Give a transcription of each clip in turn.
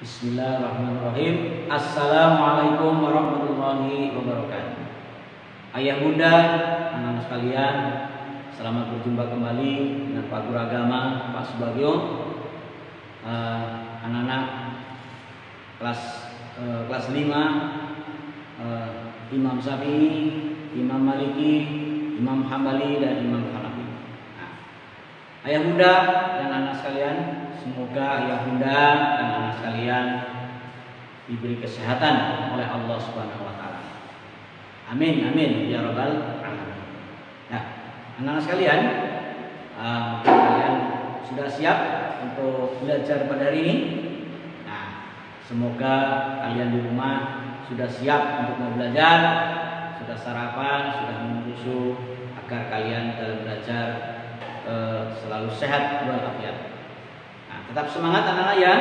Bismillahirrahmanirrahim. Assalamualaikum warahmatullahi wabarakatuh. Ayah bunda, anak-anak sekalian, selamat berjumpa kembali dengan Pak Guru Agama Pak Subagio. Anak-anak kelas 5, Imam Syafi'i, Imam Maliki, Imam Hambali dan Imam Hanafi. Ayah bunda dan anak sekalian, semoga ayah bunda dan anak sekalian diberi kesehatan oleh Allah Subhanahu wa taala. Amin amin ya rabbal alamin. Nah, anak-anak sekalian, kalian sudah siap untuk belajar pada hari ini? Nah, semoga kalian di rumah sudah siap untuk mau belajar, sudah sarapan, sudah minum susu agar kalian dalam belajar selalu sehat walafiat. Nah, tetap semangat anak-anak ya,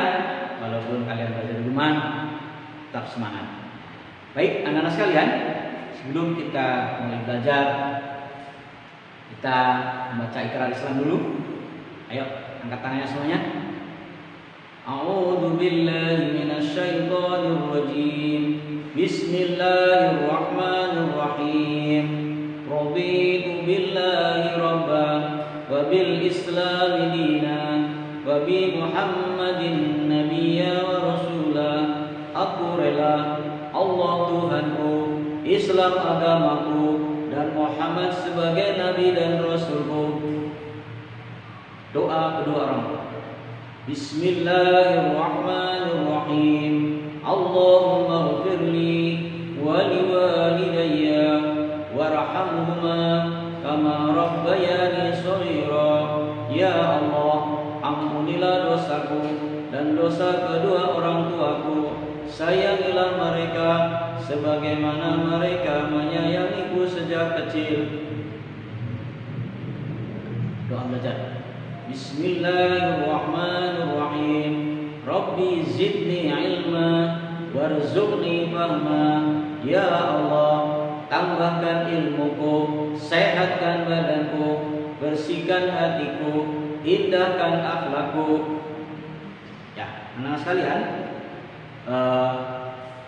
walaupun kalian belajar di rumah, tetap semangat. Baik anak-anak sekalian, sebelum kita mulai belajar, kita membaca Iqra Islam dulu. Ayo angkat tangannya semuanya. A'udzu billahi minasyaitonir rajim. Bismillahirrahmanirrahim. Raditu billahi rabban wa bil islami dinan wa bi Muhammadin nabiyya wa rasulah. Aku rela Allah Tuhanku, Islam agamaku, dan Muhammad sebagai nabi dan rasulku. Doa kedua orang. Bismillahirrahmanirrahim. Allahumma ighfirli wa liwalidayya warhamhuma kama rabbayani shaghira. Ya Allah, ampunilah dosaku dan dosa kedua orang tuaku. Sayangilah mereka sebagaimana mereka menyayangiku sejak kecil. Doa belajar. Bismillahirrahmanirrahim. Rabbi zidni ilma warzuqni fahma. Ya Allah, tambahkan ilmuku, sehatkan badanku, bersihkan hatiku, indahkan akhlakku. Ya, anak-anak sekalian,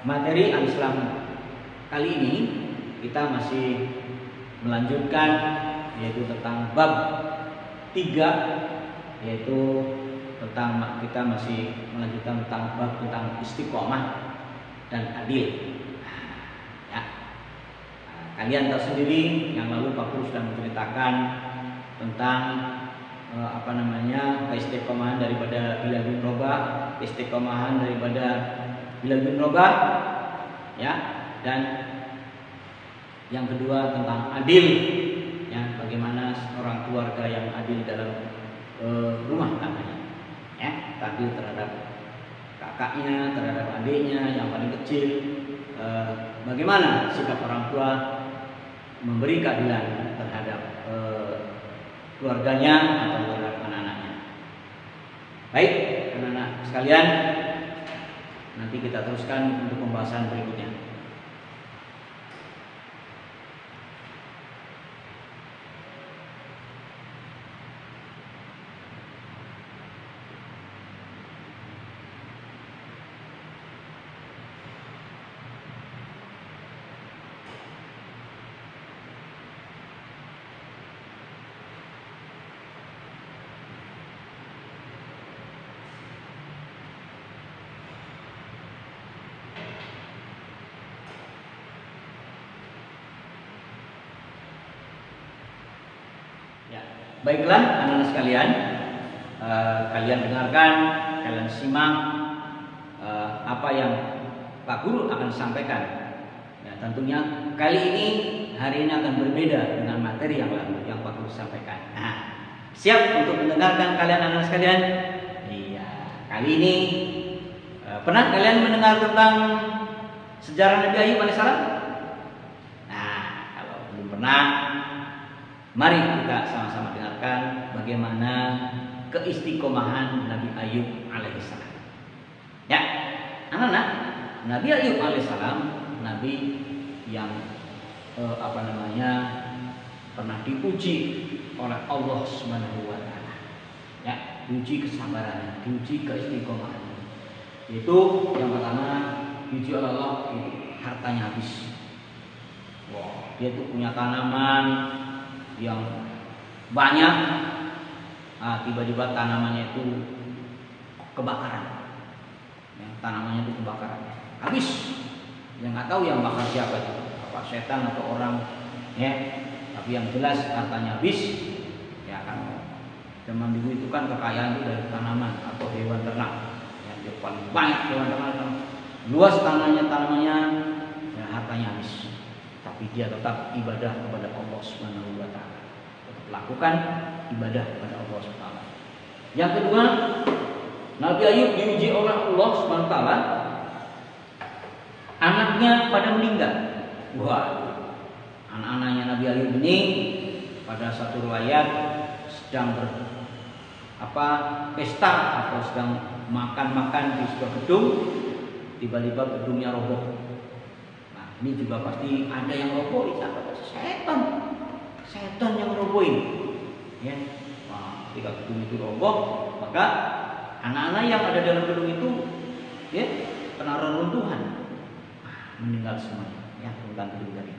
materi Al-Islam kali ini kita masih melanjutkan, yaitu tentang bab 3, yaitu tentang kita masih melanjutkan tentang bab tentang istiqomah dan adil. Ya, kalian tahu sendiri yang lalu Pak Guru sudah menceritakan tentang keistiqomahan daripada Bilal bin Rabah, keistiqomahan daripada Bilal bin Rabah, ya, dan yang kedua tentang adil, ya, bagaimana seorang keluarga yang adil dalam rumah tangganya, ya, adil terhadap kakaknya, terhadap adiknya yang paling kecil, bagaimana sikap orang tua memberi keadilan terhadap keluarganya atau terhadap anak-anaknya. Baik, anak-anak sekalian, nanti kita teruskan untuk pembahasan berikutnya. Baiklah anak-anak sekalian, kalian dengarkan, kalian simak apa yang Pak Guru akan sampaikan. Ya, tentunya kali ini, hari ini akan berbeda dengan materi yang lalu yang Pak Guru sampaikan. Nah, siap untuk mendengarkan kalian anak-anak sekalian? Iya, kali ini pernah kalian mendengar tentang sejarah Nabi Ayub alaihissalam? Nah, kalau belum pernah, mari kita sama-sama dengarkan bagaimana keistiqomahan Nabi Ayub alaihissalam. Ya, anak-anak, Nabi Ayub alaihissalam, Nabi yang pernah diuji oleh Allah Subhanahu wa taala. Ya, diuji kesabarannya, diuji keistiqomahannya. Yaitu yang pertama, diuji oleh Allah itu hartanya habis. Wow, dia tuh punya tanaman yang banyak, tiba-tiba tanamannya itu kebakaran, ya, tanamannya itu kebakaran, habis. Yang nggak tahu yang bakar siapa itu, apa setan atau orang, ya. Tapi yang jelas hartanya habis, ya kan. Zaman dulu itu kan kekayaan itu dari tanaman atau hewan ternak, yang paling banyak hewan ternak, luas tanamannya, ya hartanya habis. Tapi dia tetap ibadah kepada Allah Subhanahu wa taala. Tetap lakukan ibadah kepada Allah Subhanahu wa taala. Yang kedua, Nabi Ayub diuji oleh Allah Subhanahu wa taala, anaknya pada meninggal. Wah, anak-anaknya Nabi Ayub ini pada satu riwayat sedang pesta atau sedang makan-makan di sebuah gedung, tiba-tiba gedungnya roboh. Nah, ini juga pasti ada yang roboh, setan yang robohin, ya. Nah, ketika gedung itu roboh, maka anak-anak yang ada dalam gedung itu, ya, kena reruntuhan, meninggal semuanya, ya, tentang gedung tadi.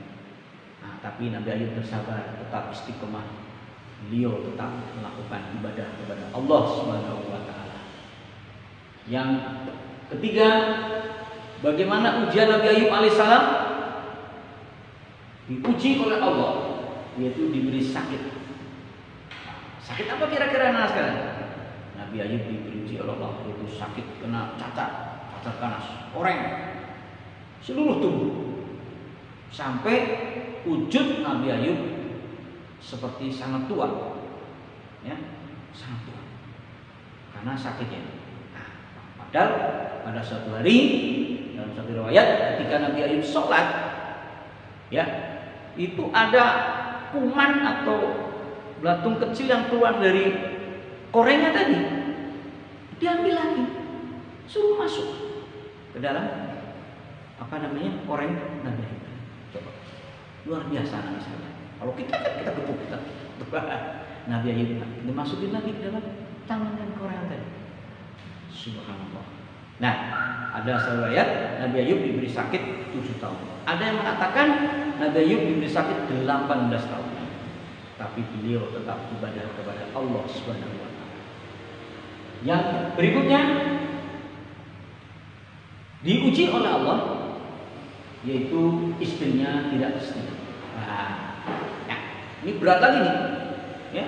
Nah, tapi Nabi Ayub bersabar, tetap istiqomah. Beliau tetap melakukan ibadah kepada Allah Subhanahu wa taala. Yang ketiga, bagaimana ujian Nabi Ayub alaihissalam? Diuji oleh Allah, yaitu diberi sakit. Sakit apa kira-kira anak sekalian? Nabi Ayub diberi uji oleh Allah, yaitu sakit kena cacat panas, oreng seluruh tubuh, sampai wujud Nabi Ayub seperti sangat tua, ya, sangat tua karena sakitnya. Nah, padahal pada suatu hari dalam satu riwayat ketika Nabi Ayub sholat, ya, itu ada kuman atau belatung kecil yang keluar dari korengnya tadi, diambil lagi, suruh masuk ke dalam koreng Nabi Ayub. Coba, luar biasa Nabi saya. Kalau kita gebuk kita. Nabi Ayub dimasukin lagi ke dalam tangan dan koreng tadi. Subhanallah. Nah, ada riwayat Nabi Ayub diberi sakit 7 tahun. Ada yang mengatakan Nabi Ayub diberi sakit 18 tahun. Tapi beliau tetap ibadah kepada Allah Subhanahu wa taala. Yang berikutnya diuji oleh Allah, yaitu istrinya tidak setia. Ini berat lagi nih, ya.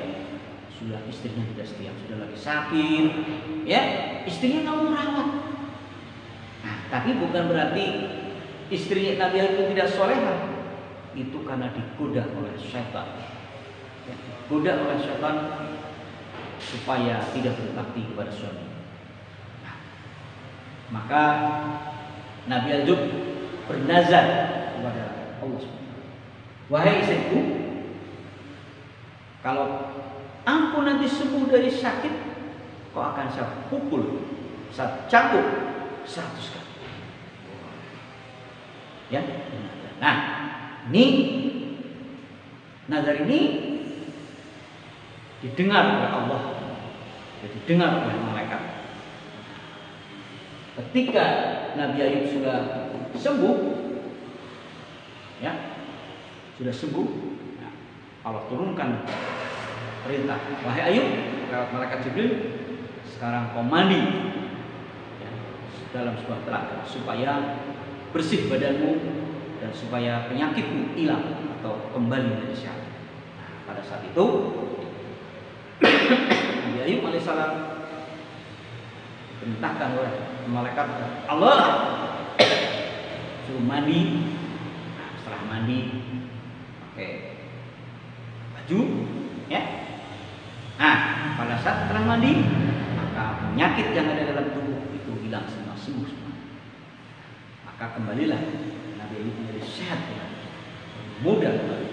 Sudah istrinya tidak setia, sudah lagi sakit, ya. Istrinya nggak mau merawat. Nah, tapi bukan berarti istri Nabi itu tidak solehah. Itu karena digoda oleh syaitan, ya, digoda oleh syaitan supaya tidak berbakti kepada suami. Nah, maka Nabi Ayub bernazar kepada Allah, wahai istriku, kalau aku nanti sembuh dari sakit, kau akan saya pukul, saya cambuk 100 kali. Ya, nah, ini nazar ini didengar oleh Allah, didengar oleh malaikat. Ketika Nabi Ayub sudah sembuh, ya, sudah sembuh, ya, Allah turunkan perintah, wahai Ayub, lewat malaikat Jibril, sekarang kau mandi, ya, dalam sebuah telaga supaya bersih badanmu dan supaya penyakitmu hilang atau kembali menjadi sehat. Nah, pada saat itu Nabi Ayub alaihissalam diperintahkan oleh malaikat Allah suruh mandi. Nah, setelah mandi pakai baju, ya. Nah, pada saat setelah mandi, maka penyakit yang ada dalam tubuh itu hilang semua, sembuh semua. Maka kembalilah Nabi Ayub menjadi sehat kembali, mudah kembali.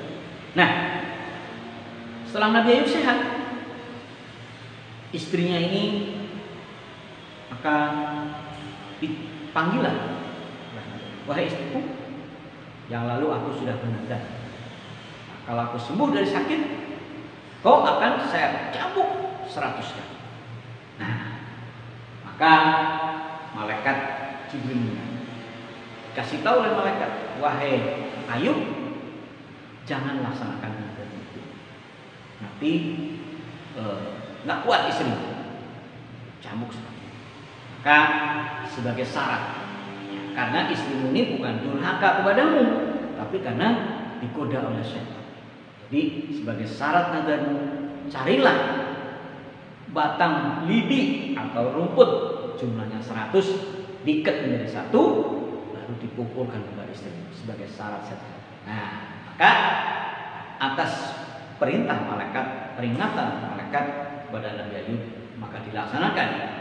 Nah, setelah Nabi Ayub sehat, istrinya ini maka dipanggillah, wahai istriku, yang lalu aku sudah bernazar, kalau aku sembuh dari sakit, kau akan saya cambuk 100 kali. Nah, maka malaikat Jibril kasih tahu oleh malaikat, wahai Ayub, jangan laksanakan nazar itu. Nanti nggak kuat istri, cambuk sekali. Maka sebagai syarat, karena istrimu ini bukan durhaka kepadamu, tapi karena digoda oleh syaitan. Jadi sebagai syarat nazarmu, carilah batang lidi atau rumput jumlahnya 100, diikat menjadi satu, lalu dipukulkan kepada istrimu sebagai syarat syaitan. Nah, maka atas perintah malaikat, peringatan malaikat kepada Nabi Ayub, maka dilaksanakan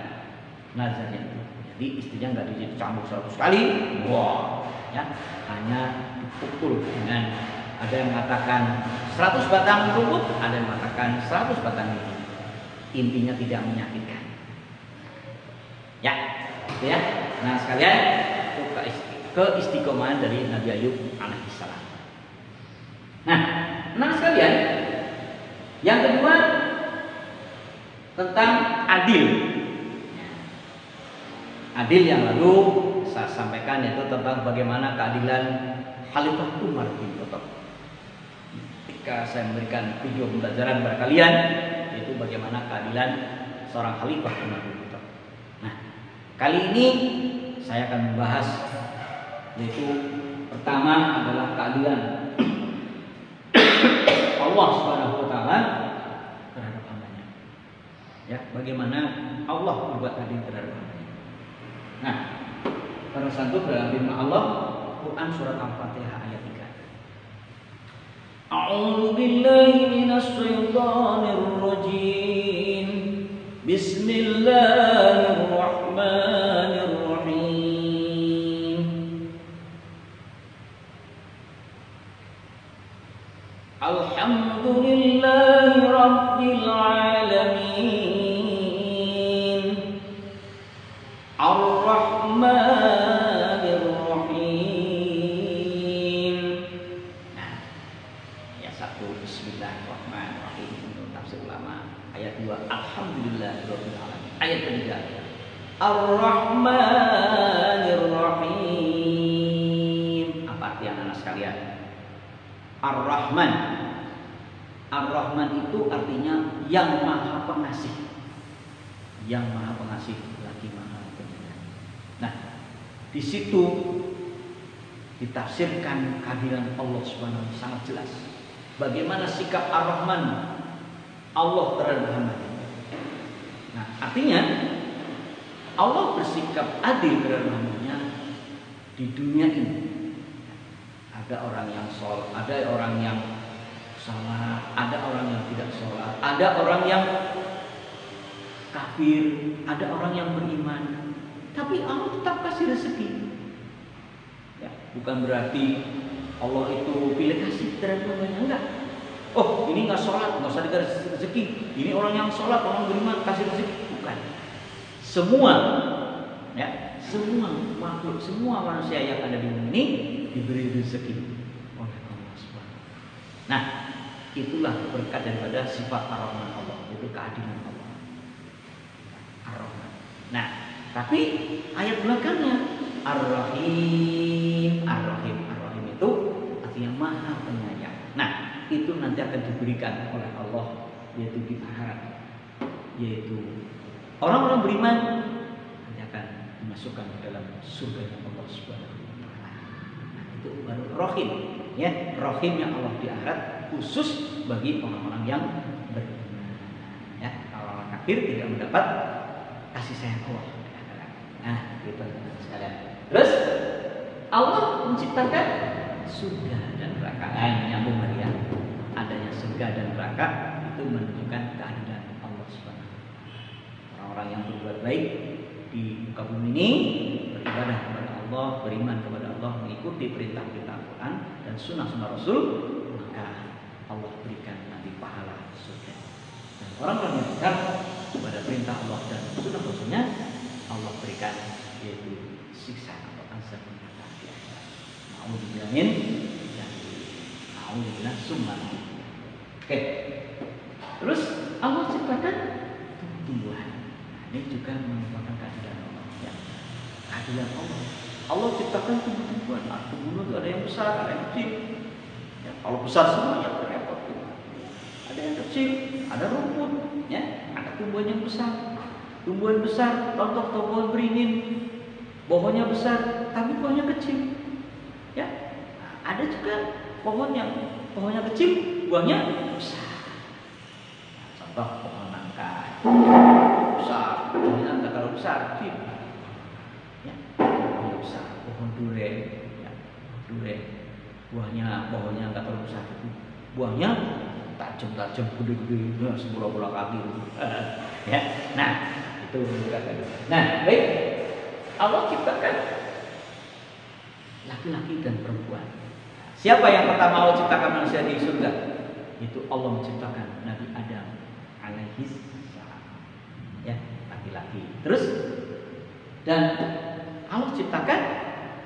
nazarnya itu. Jadi istrinya nggak dicambuk 100 kali, ya, hanya dipukul dengan, ada yang mengatakan 100 batang rumput, ada yang mengatakan 100 batang lidi. Intinya tidak menyakitkan. Ya, gitu ya. Nah sekalian, itu keistiqomahan dari Nabi Ayub alaihissalam. Nah sekalian, yang kedua tentang adil. Adil yang lalu saya sampaikan yaitu tentang bagaimana keadilan Khalifah Umar bin Khattab. Ketika saya memberikan video pembelajaran kepada kalian, yaitu bagaimana keadilan seorang Khalifah Umar bin Khattab. Nah, kali ini saya akan membahas, yaitu pertama adalah keadilan Allah Subhanahu wa taala terhadap hambanya. Ya, bagaimana Allah berbuat adil terhadap hambanya. Nah, pada satu dalam firman Allah, Quran surat Al-Fatihah ayat 3. A'udzu billahi minasy syaithanir rajim. Bismillahirrahmanirrahim. Alhamdulillahi rabbil alamin. Ar-Rahmanir-Rahim. Nah, ya satu Bismillahirrahmanirrahim untuk tafsir ulama. Ayat 2 Alhamdulillahirabbil alamin. Ayat ketiga Ar-Rahmanir-Rahim. Apa arti anak-anak sekalian? Ar-Rahman. Ar-Rahman itu artinya yang Maha Pengasih. Yang Maha Pengasih lagi Maha Penyayang. Nah, di situ ditafsirkan keadilan Allah Subhanahu wa taala sangat jelas. Bagaimana sikap Ar-Rahman Allah terhadap hambanya. Nah, artinya Allah bersikap adil terhadap hambanya di dunia ini. Ada orang yang sholat, ada orang yang salat, ada orang yang tidak sholat, ada orang yang kafir, ada orang yang beriman, tapi Allah tetap kasih rezeki. Ya, bukan berarti Allah itu pilih kasih terhadap hambanya, enggak. Oh, ini nggak sholat, nggak usah dikasih rezeki. Ini orang yang sholat, orang beriman kasih rezeki, bukan. Semua, ya, semua makhluk, semua manusia yang ada di bumi ini diberi rezeki oleh Allah Subhanahu. Nah, itulah berkat daripada sifat Ar-Rahman Allah, itu keadilan Allah. Ar-Rahman. Nah, tapi ayat belakangnya Ar-Rahim, Ar-Rahim, Ar-Rahim itu artinya Maha Penyayang. Nah, itu nanti akan diberikan oleh Allah, yaitu di akhirat, yaitu orang-orang beriman nanti akan dimasukkan ke dalam surga Allah Subhanahu wa taala. Nah, itu baru Rahim, ya, Rahim yang Allah di akhirat khusus bagi orang-orang yang beriman. Ya, orang-orang kafir tidak mendapat kasih sayang Allah. Nah, gitu sekalian. Terus Allah menciptakan surga dan neraka. Nyambung lagi ya. Adanya surga dan neraka itu menunjukkan keadilan Allah Subhanahu. Orang-orang yang berbuat baik di muka bumi ini, beribadah kepada Allah, beriman kepada Allah, mengikuti perintah-perintah Al-Quran dan sunnah-sunnah Rasul, maka Allah berikan nanti pahala surga. Dan orang-orang yang dekat kepada perintah Allah dan sunnah Rasulnya, Allah berikan yaitu siksa atau azab neraka di akhirat. Nauzubillahin dan nauzubillah summa. Oke. Terus Allah ciptakan tumbuhan. Nah, ini juga merupakan keadilan Allah. Ya. keadilan Allah. Allah ciptakan tumbuh-tumbuhan. Nah, tumbuhan itu ada yang besar, ada yang kecil. Ya, kalau besar semuanya repot. Ada yang kecil, ada rumput, ya, ada tumbuhan yang besar. Tumbuhan besar, contoh pohon beringin, pohonnya besar, tapi pohonnya kecil. Ya, ada juga pohonnya kecil, buahnya besar. Contoh pohon nangka, besar, pohonnya nggak terlalu besar, kecil. Ya, pohonnya besar, pohon durian, ya, durian, pohonnya nggak terlalu besar, itu buahnya tajam-tajam, gede-gede, ya, sebola-bola kaki. Ya, nah itu. Nah, baik, Allah ciptakan laki-laki dan perempuan. Siapa yang pertama Allah ciptakan manusia di surga? Itu Allah menciptakan Nabi Adam alaihi salam. Ya, laki-laki. Terus dan Allah ciptakan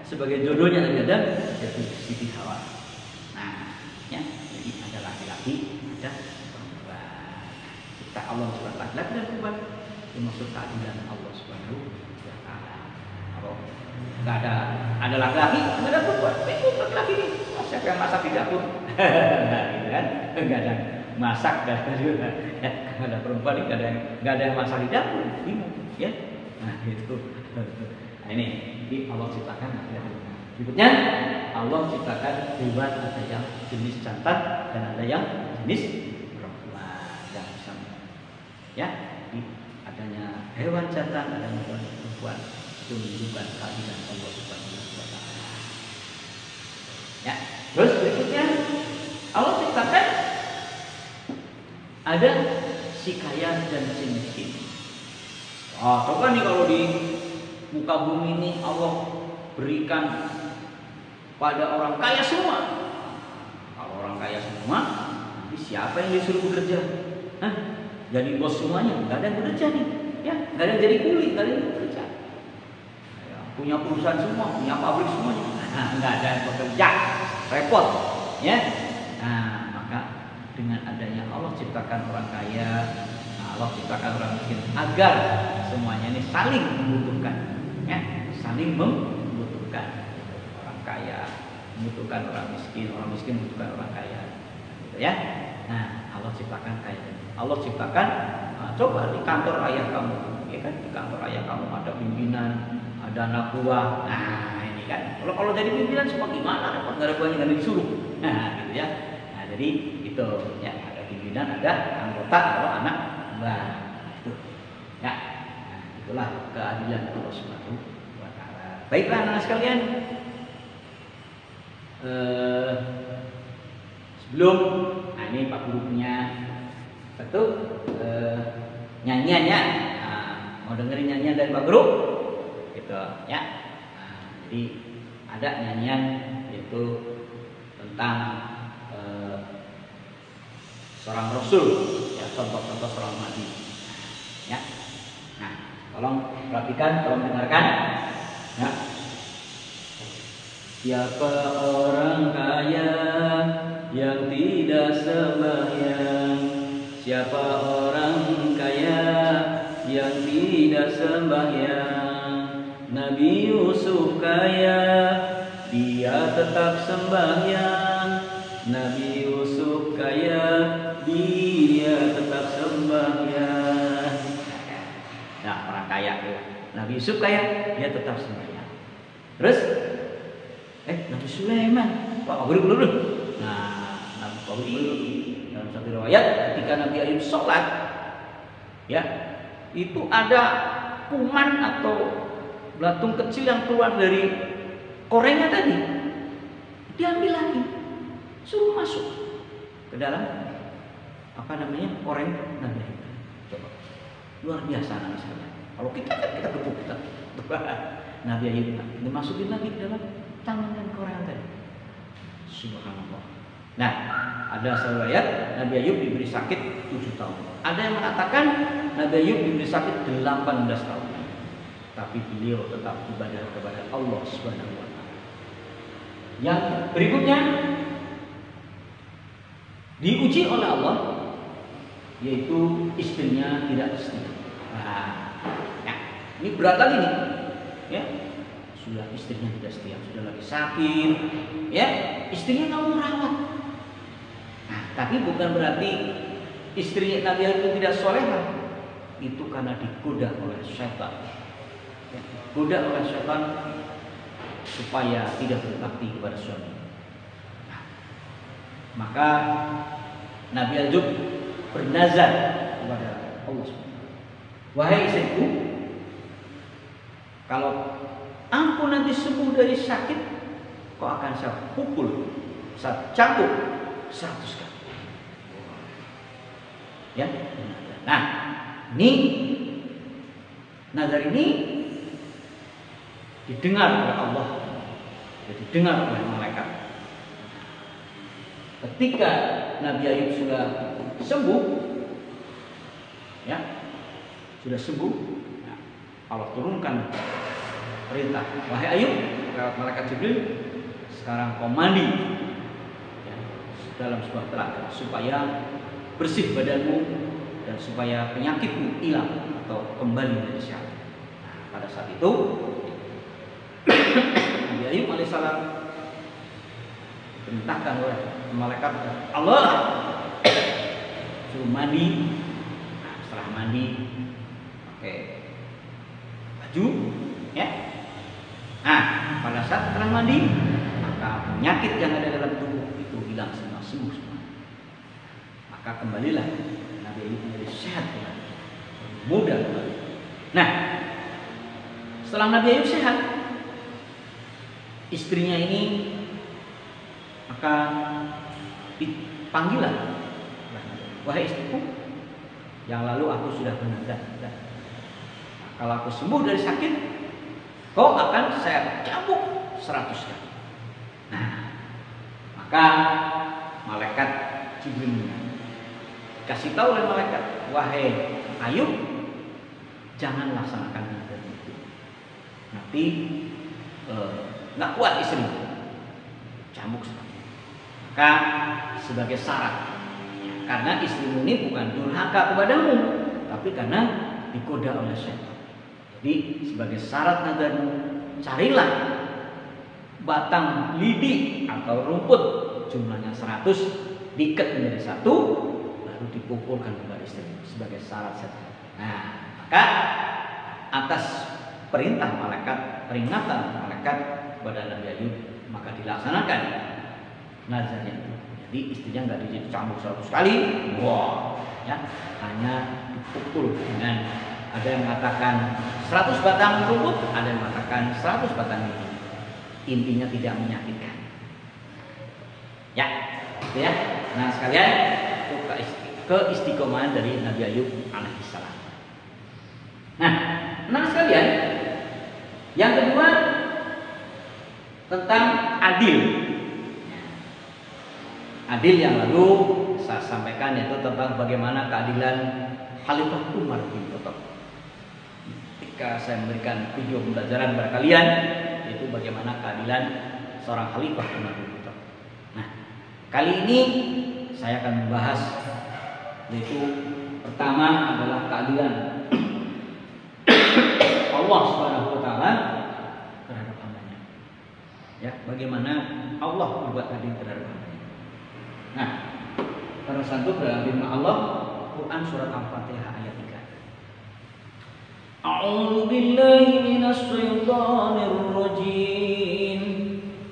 sebagai jodohnya Nabi Adam yaitu Siti Hawa. Nah, ya, jadi ada laki-laki, ada perempuan. Cipta Allah menciptakan laki-laki dan perempuan. Itu maksud keadilan Allah Subhanahu wa taala. Kalau nggak ada laki-laki, nggak ada perempuan. Bingung laki-laki ini. Siapa yang masak di dapur? Gitu kan? Nggak ada masak, nggak ada perempuan, nggak ada yang masak di dapur. Bingung, ya? Nah itu. Nah, ini Allah ciptakan laki-laki. Berikutnya Allah ciptakan hewan, ada yang jenis jantan dan ada yang jenis perempuan yang sama. Ya, adanya hewan jantan, adanya hewan perempuan itu menunjukkan keadilan Allah Subhanahu wa taala. Ya, terus berikutnya Allah ciptakan ada si kaya dan si miskin. Coba nih kalau di muka bumi ini Allah berikan pada orang kaya semua. Kalau orang kaya semua, nanti siapa yang disuruh bekerja? Jadi bos semuanya, nggak ada yang bekerja nih, ya, nggak ada yang jadi kuli, nggak ada yang bekerja. Ya, punya perusahaan semua, punya pabrik semuanya, nggak ada yang bekerja, repot, ya. Nah, maka dengan adanya Allah ciptakan orang kaya, Allah ciptakan orang miskin agar semuanya ini saling membutuhkan, ya, saling membutuhkan. Orang kaya membutuhkan orang miskin membutuhkan orang kaya, gitu ya. Nah, Allah ciptakan kaya. Allah ciptakan, coba di kantor ayah kamu, ya kan, di kantor ayah kamu ada pimpinan, ada anak buah. Nah, ini kan, kalau jadi pimpinan semua gimana? Nggak ada buahnya, nggak ada disuruh. Nah, gitu ya. Nah, jadi itu, ya, ada pimpinan, ada anggota atau anak buah. Itu, ya. Nah, itulah keadilan Allah Subhanahu wa taala. Baiklah anak sekalian, sebelum ini Pak Guru punya satu nyanyiannya, mau dengerin nyanyian dari Pak Guru, gitu ya. Jadi ada nyanyian yaitu tentang seorang Rasul, ya, contoh-contoh seorang Nabi, ya. Nah, tolong perhatikan, tolong dengarkan, ya. Siapa orang kaya yang tidak sembahyang? Siapa orang kaya yang tidak sembahyang? Nabi Yusuf kaya, dia tetap sembahyang. Nabi Yusuf kaya, dia tetap sembahyang. Nah, orang kaya tuh. Nabi Yusuf kaya, dia tetap sembahyang. Terus Nabi Sulaiman, Pak Guru dulu. Nah, Nabi dalam satu riwayat ketika Nabi Ayub sholat, ya, itu ada kuman atau belatung kecil yang keluar dari korengnya tadi, diambil lagi, suruh masuk ke dalam koreng Nabi Ayub. Coba, luar biasa Nabi sekalian. Kalau kita gebuk kita, Nabi Ayub dimasukin lagi ke dalam tangan dan koreng tadi. Subhanallah. Nah, ada riwayat Nabi Ayub diberi sakit 7 tahun. Ada yang mengatakan Nabi Ayub diberi sakit 18 tahun. Tapi beliau tetap ibadah kepada Allah Subhanahu wa taala. Yang berikutnya diuji oleh Allah, yaitu istrinya tidak setia. Nah, ya, ini berat lagi nih, ya. sudah istrinya tidak setia, sudah lagi sakit, ya istrinya nggak mau merawat. Nah, tapi bukan berarti istri Nabi Ayub itu tidak solehah, itu karena digoda oleh syaitan, ya, digoda oleh syaitan supaya tidak berbakti kepada suami. Nah, maka Nabi Ayub bernazar kepada Allah, wahai istriku, kalau aku nanti sembuh dari sakit, kau akan saya pukul, saya cambuk 100 kali. Ya, nah ini nazar ini didengar oleh Allah, didengar oleh malaikat. Ketika Nabi Ayub sudah sembuh, ya sudah sembuh, ya, Allah turunkan perintah, wahai Ayub, lewat malaikat Jibril, sekarang kau mandi, ya, dalam sebuah telaga supaya bersih badanmu dan supaya penyakitmu hilang atau kembali menjadi sehat. Nah, pada saat itu Nabi Ayub alaihissalam diperintahkan oleh malaikat Allah suruh mandi. Nah, setelah mandi pakai baju, ya. Nah, pada saat setelah mandi, maka penyakit yang ada dalam tubuh itu hilang semua, sembuh semua. Maka kembalilah Nabi Ayub menjadi sehat kembali, muda kembali. Nah, setelah Nabi Ayub sehat, istrinya ini maka dipanggillah, wahai istriku, yang lalu aku sudah bernazar, kalau aku sembuh dari sakit, kau akan saya cambuk 100 kali. Nah, maka malaikat Jibril kasih tahu oleh malaikat, wahai Ayub, jangan laksanakan nazar itu, nanti nggak kuat istri, cambuk 100. Maka sebagai syarat, karena istrimu ini bukan durhaka kepadamu, tapi karena digoda oleh syaitan. Jadi sebagai syarat nazarmu, carilah batang lidi atau rumput jumlahnya 100, diikat menjadi satu, lalu dipukulkan kepada istri sebagai syarat saja. Nah, maka atas perintah malaikat, peringatan malaikat kepada Nabi Ayub, maka dilaksanakan nazarnya itu. Jadi istrinya nggak dicambuk 100 kali, wah, ya, hanya dipukul dengan, ada yang mengatakan 100 batang rumput, ada yang mengatakan 100 batang lidi. Intinya tidak menyakitkan. Ya, gitu ya. Nah sekalian, itu keistiqomahan dari Nabi Ayub alaihissalam. Nah sekalian, yang kedua tentang adil. Adil yang lalu saya sampaikan yaitu tentang bagaimana keadilan Khalifah Umar bin Khattab. Ketika saya memberikan video pembelajaran kepada kalian, yaitu bagaimana keadilan seorang Khalifah Umar bin Khattab. Nah, kali ini saya akan membahas, yaitu pertama adalah keadilan Allah Subhanahu wa taala terhadap hambanya. Ya, bagaimana Allah berbuat adil terhadap hambanya. Nah, pada satu dalam firman Allah, Quran surat Al-Fatihah ayat 3. A'udzu billahi minasy syaithanir rajim.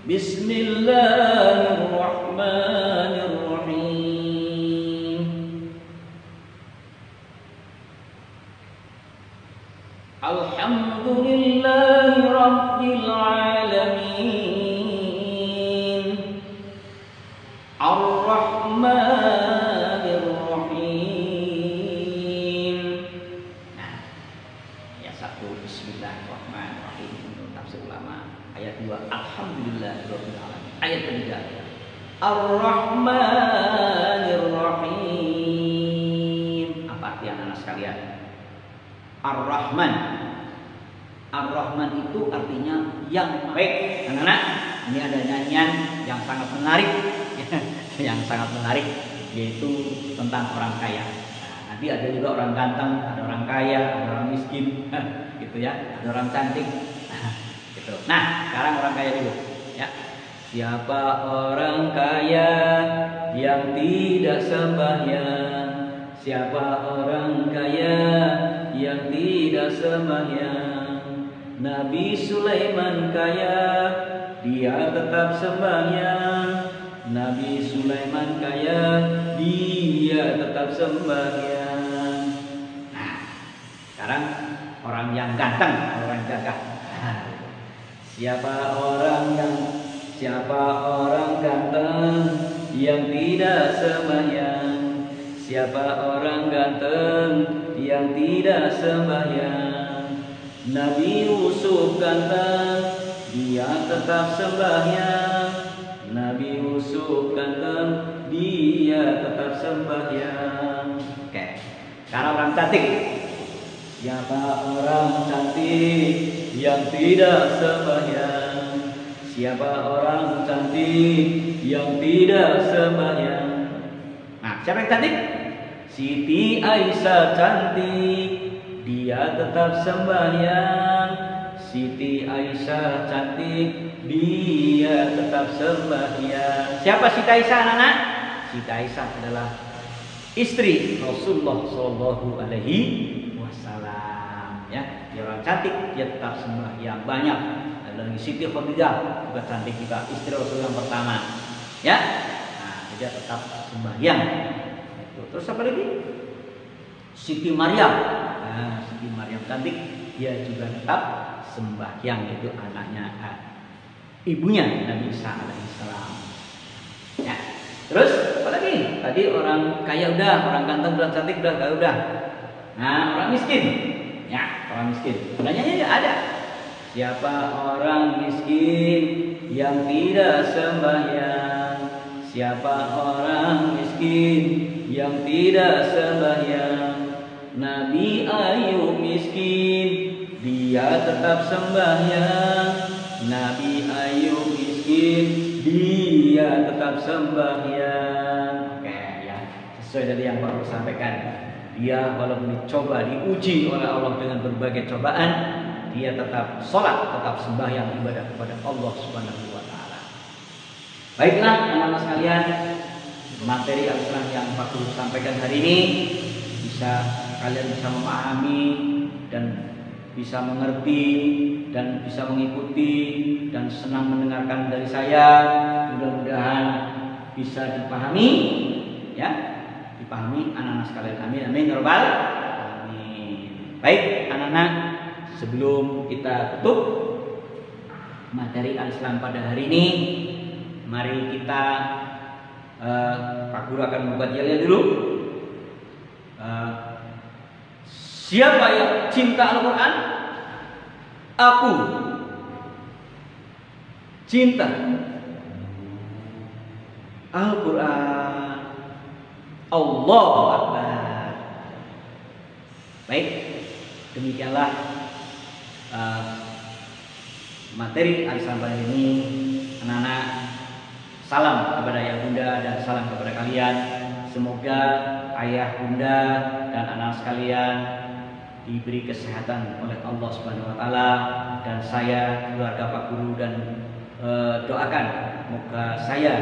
Bismillahirrahmanirrahim. Alhamdulillahi rabbil alamin. Ar-Rahmanir-Rahim. Nah, ayat 1 Bismillahirrahmanirrahim menurut tafsir ulama. Ayat 2 Alhamdulillahirabbil alamin. Ayat 3 Ar-Rahmanir-Rahim. Apa arti anak-anak sekalian? Ar-Rahman. Ar-Rahman itu artinya yang baik. Anak-anak, ini ada nyanyian yang sangat menarik. Yang sangat menarik, yaitu tentang orang kaya. Nah, nanti ada juga orang ganteng, ada orang kaya, ada orang miskin, gitu ya, ada orang cantik. Gitu. Nah, sekarang orang kaya dulu, ya. Siapa orang kaya yang tidak sembahyang? Siapa orang kaya yang tidak sembahyang? Nabi Sulaiman kaya, dia tetap sembahyang. Nabi Sulaiman kaya, dia tetap sembahyang. Nah, sekarang orang yang ganteng, orang gagah. Siapa orang ganteng yang tidak sembahyang? Siapa orang ganteng yang tidak sembahyang? Nabi Yusuf ganteng, dia tetap sembahyang. Nabi Yusuf ganteng, dia tetap sembahyang. Oke, sekarang orang cantik. Siapa orang cantik yang tidak sembahyang? Siapa orang cantik yang tidak sembahyang? Nah, siapa yang cantik? Siti Aisyah cantik, dia tetap sembahyang. Siti Aisyah cantik, dia tetap sembahyang. Siapa Siti Aisyah, anak-anak? Siti Aisyah adalah istri Rasulullah Shallallahu Alaihi Wasallam. Ya, dia orang cantik, dia tetap sembahyang. Banyak. Ada lagi Siti Khadijah, juga cantik juga, istri Rasul yang pertama. Ya, nah, dia tetap sembahyang. Terus apa lagi? Siti Maryam. Nah, Siti Maryam cantik, dia juga tetap sembahyang, itu anaknya ibunya Nabi Isa alaihissalam. Ya. Terus apa lagi? Tadi orang kaya udah, orang ganteng udah, cantik udah. Nah, orang miskin. Ya, orang miskin. Nanyanya ada. Siapa orang miskin yang tidak sembahyang? Siapa orang miskin yang tidak sembahyang? Nabi Ayub miskin, dia tetap sembahyang. Nabi Ayub miskin, dia tetap sembahyang. Oke, ya, sesuai dari yang Bapak sampaikan. Dia walaupun dicoba, diuji oleh Allah dengan berbagai cobaan, dia tetap sholat, tetap sembahyang ibadah kepada Allah Subhanahu wa Ta'ala. Baiklah, anak-anak sekalian, materi Al-Quran yang Pak Guru sampaikan hari ini kalian bisa memahami dan bisa mengerti dan bisa mengikuti dan senang mendengarkan dari saya. Mudah-mudahan bisa dipahami, ya, dipahami anak-anak sekalian. Amin, amin, ya rabbal alamin. Baik, anak-anak, sebelum kita tutup materi Al-Islam pada hari ini, mari kita Pak Guru akan membuat yel dulu. Siapa yang cinta Al-Quran? Aku cinta Al-Quran. Allahu Akbar. Baik, demikianlah materi Al-Islam pada ini. Anak-anak, salam kepada ayah bunda dan salam kepada kalian. Semoga ayah bunda dan anak sekalian diberi kesehatan oleh Allah Subhanahu wa Ta'ala, dan saya, keluarga Pak Guru, dan doakan semoga saya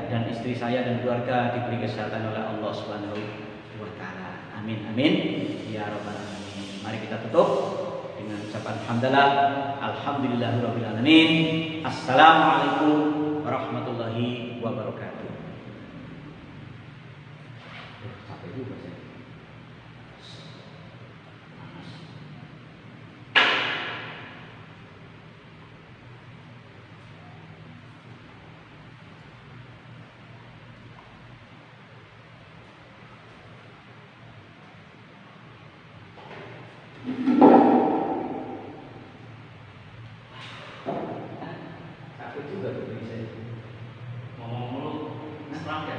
dan istri saya dan keluarga diberi kesehatan oleh Allah Subhanahu wa Ta'ala. Amin, amin, ya rabbal alamin. Mari kita tutup dengan ucapan hamdalah, alhamdulillahirabbil alamin. Assalamualaikum warahmatullahi wabarakatuh. Sampai juga saya. Capek juga tuh bisa ngomong mulu, serang ya.